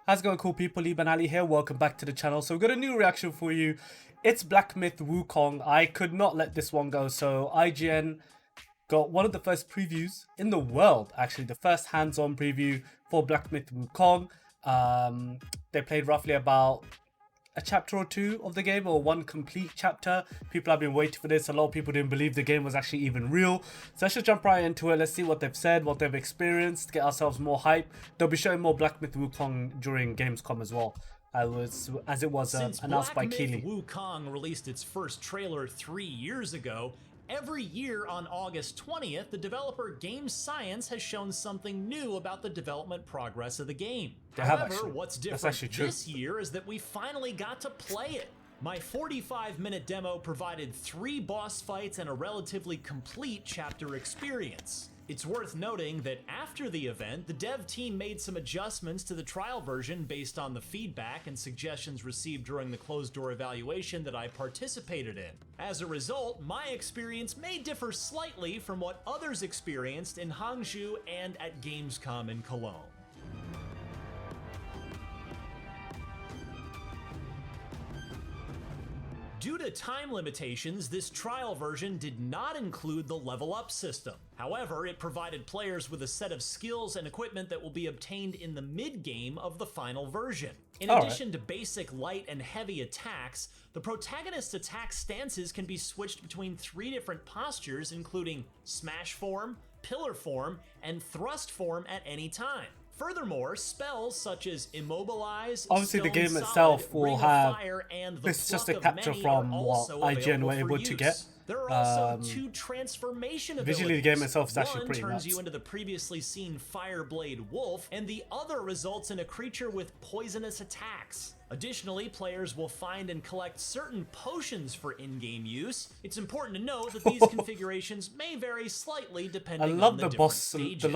How's it going, cool people? Liban Ali here. Welcome back to the channel. So we've got a new reaction for you. It's Black Myth Wukong. I could not let this one go. So IGN got one of the first previews in the world, actually, the first hands-on preview for Black Myth Wukong. They played roughly about a chapter or two of the game, or one complete chapter. People have been waiting for this. A lot of people didn't believe the game was actually even real. So let's just jump right into it. Let's see what they've said, what they've experienced, get ourselves more hype. They'll be showing more Black Myth Wukong during Gamescom as well, as it was announced by Keighley. Wukong released its first trailer 3 years ago. Every year on August 20th, the developer Game Science has shown something new about the development progress of the game. However, what's different this year is that we finally got to play it. My 45-minute demo provided 3 boss fights and a relatively complete chapter experience. It's worth noting that after the event, the dev team made some adjustments to the trial version based on the feedback and suggestions received during the closed-door evaluation that I participated in. As a result, my experience may differ slightly from what others experienced in Hangzhou and at Gamescom in Cologne. Due to time limitations, this trial version did not include the level up system. However, it provided players with a set of skills and equipment that will be obtained in the mid-game of the final version. In addition to basic light and heavy attacks, the protagonist's attack stances can be switched between 3 different postures, including smash form, pillar form, and thrust form at any time. Furthermore, spells such as Immobilize, obviously the game itself will have, this is just a capture from what IGN were able to get. There are also 2 transformation abilities. Visually, the game itself is actually one pretty turns nuts. you into the previously seen Fireblade Wolf, and the other results in a creature with poisonous attacks. Additionally, players will find and collect certain potions for in-game use. It's important to note that these configurations may vary slightly depending on the different stages. The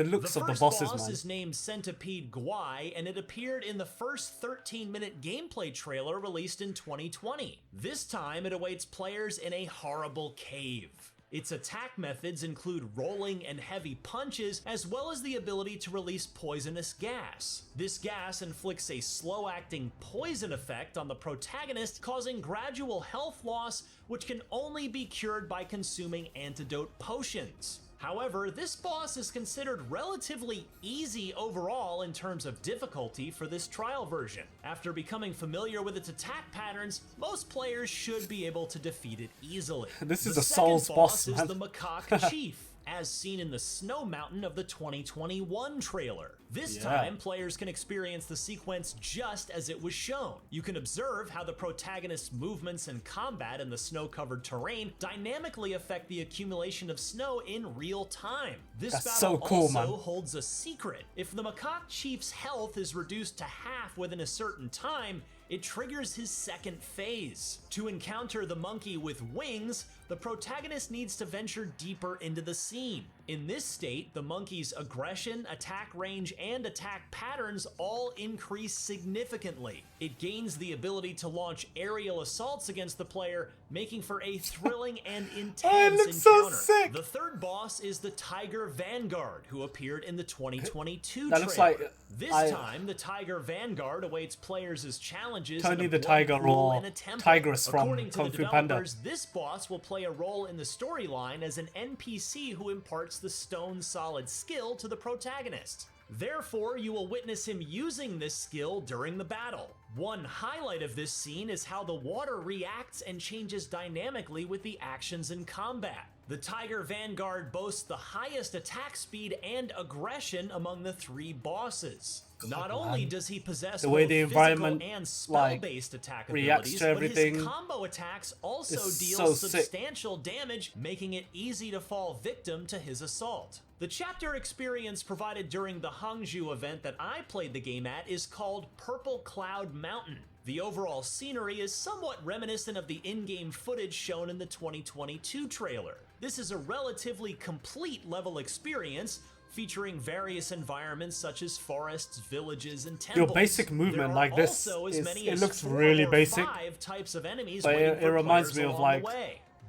looks of the bosses, The first boss man. is named Centipede Guai, and it appeared in the first 13-minute gameplay trailer released in 2020. This time, it awaits players in a horrible cave. Its attack methods include rolling and heavy punches, as well as the ability to release poisonous gas. This gas inflicts a slow-acting poison effect on the protagonist, causing gradual health loss, which can only be cured by consuming antidote potions. However, this boss is considered relatively easy overall in terms of difficulty for this trial version. After becoming familiar with its attack patterns, most players should be able to defeat it easily. This is a Souls boss, man. The second boss is the Macaque Chief, as seen in the Snow Mountain of the 2021 trailer. This time, players can experience the sequence just as it was shown. You can observe how the protagonist's movements and combat in the snow-covered terrain dynamically affect the accumulation of snow in real time. This battle also holds a secret. If the Macaque Chief's health is reduced to half within a certain time, it triggers his second phase. To encounter the monkey with wings, the protagonist needs to venture deeper into the scene. In this state, the monkey's aggression, attack range, and attack patterns all increase significantly. It gains the ability to launch aerial assaults against the player, making for a thrilling and intense encounter. The third boss is the Tiger Vanguard, who appeared in the 2022 trailer. This time, the Tiger Vanguard awaits players as challenges Tony the Tiger or Tigress from Kung Fu Panda. This boss will play a role in the storyline as an NPC who imparts the stone solid skill to the protagonist. Therefore, you will witness him using this skill during the battle. One highlight of this scene is how the water reacts and changes dynamically with the actions in combat. The Tiger Vanguard boasts the highest attack speed and aggression among the 3 bosses. Not only does he possess both physical and spell-based attack abilities, but his combo attacks also deal substantial damage, making it easy to fall victim to his assault. The chapter experience provided during the Hangzhou event that I played the game at is called Purple Cloud Mountain. The overall scenery is somewhat reminiscent of the in-game footage shown in the 2022 trailer. This is a relatively complete level experience, featuring various environments such as forests, villages, and temples. Your basic movement like this, it looks really basic, but it reminds me of like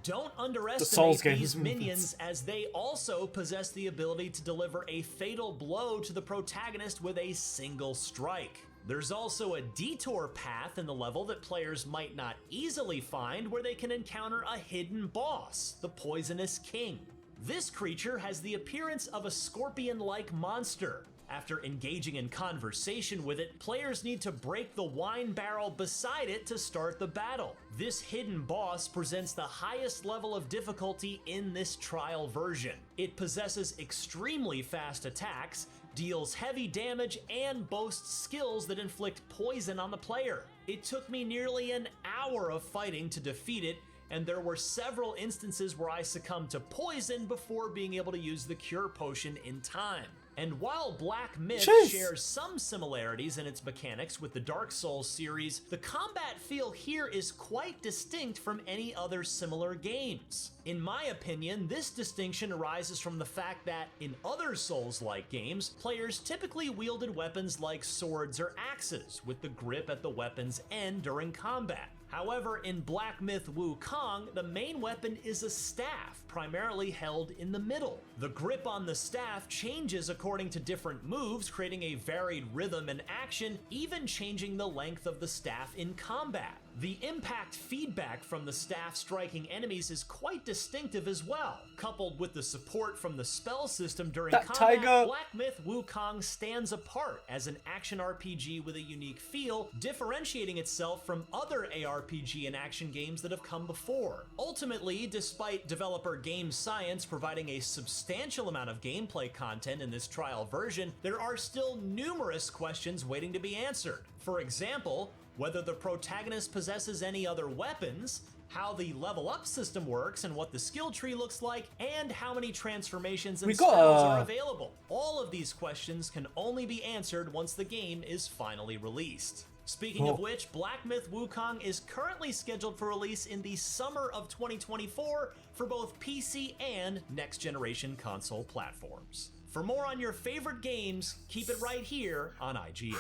Don't underestimate these minions, as they also possess the ability to deliver a fatal blow to the protagonist with a single strike. There's also a detour path in the level that players might not easily find, where they can encounter a hidden boss, the Poisonous King. This creature has the appearance of a scorpion-like monster. After engaging in conversation with it, players need to break the wine barrel beside it to start the battle. This hidden boss presents the highest level of difficulty in this trial version. It possesses extremely fast attacks, deals heavy damage, and boasts skills that inflict poison on the player. It took me nearly an hour of fighting to defeat it, and there were several instances where I succumbed to poison before being able to use the cure potion in time. And while Black Myth shares some similarities in its mechanics with the Dark Souls series, the combat feel here is quite distinct from any other similar games. In my opinion, this distinction arises from the fact that in other Souls-like games, players typically wielded weapons like swords or axes, with the grip at the weapon's end during combat. However, in Black Myth Wukong, the main weapon is a staff, primarily held in the middle. The grip on the staff changes according to different moves, creating a varied rhythm and action, even changing the length of the staff in combat. The impact feedback from the staff striking enemies is quite distinctive as well. Coupled with the support from the spell system during combat, Black Myth Wukong stands apart as an action RPG with a unique feel, differentiating itself from other ARPG and action games that have come before. Ultimately, despite developer Game Science providing a substantial amount of gameplay content in this trial version, there are still numerous questions waiting to be answered. For example, whether the protagonist possesses any other weapons, how the level up system works and what the skill tree looks like, and how many transformations and spells are available. All of these questions can only be answered once the game is finally released. Speaking of which, Black Myth Wukong is currently scheduled for release in the summer of 2024 for both PC and next generation console platforms. For more on your favorite games, keep it right here on IGN.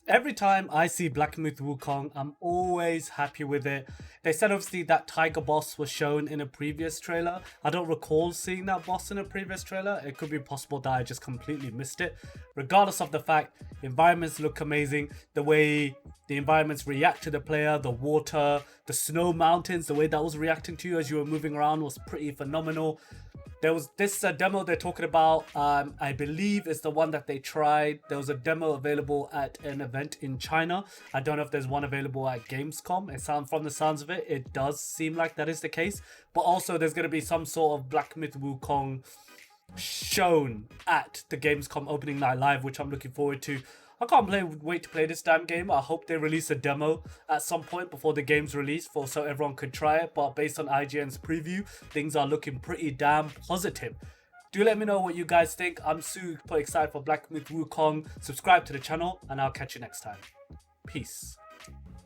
Every time I see Black Myth Wukong, I'm always happy with it. They said obviously that tiger boss was shown in a previous trailer. I don't recall seeing that boss in a previous trailer. It could be possible that I just completely missed it. Regardless of the fact, environments look amazing. The way the environments react to the player, the water, the snow mountains, the way that was reacting to you as you were moving around was pretty phenomenal. There was this demo they're talking about, I believe it's the one that they tried. There was a demo available at an event in China. I don't know if there's one available at Gamescom. From the sounds of it, it does seem like that is the case. But also there's going to be some sort of Black Myth Wukong shown at the Gamescom opening night live, which I'm looking forward to. I can't wait to play this damn game. I hope they release a demo at some point before the game's released so everyone could try it. But based on IGN's preview, things are looking pretty damn positive. Do let me know what you guys think. I'm super excited for Black Myth Wukong. Subscribe to the channel and I'll catch you next time. Peace.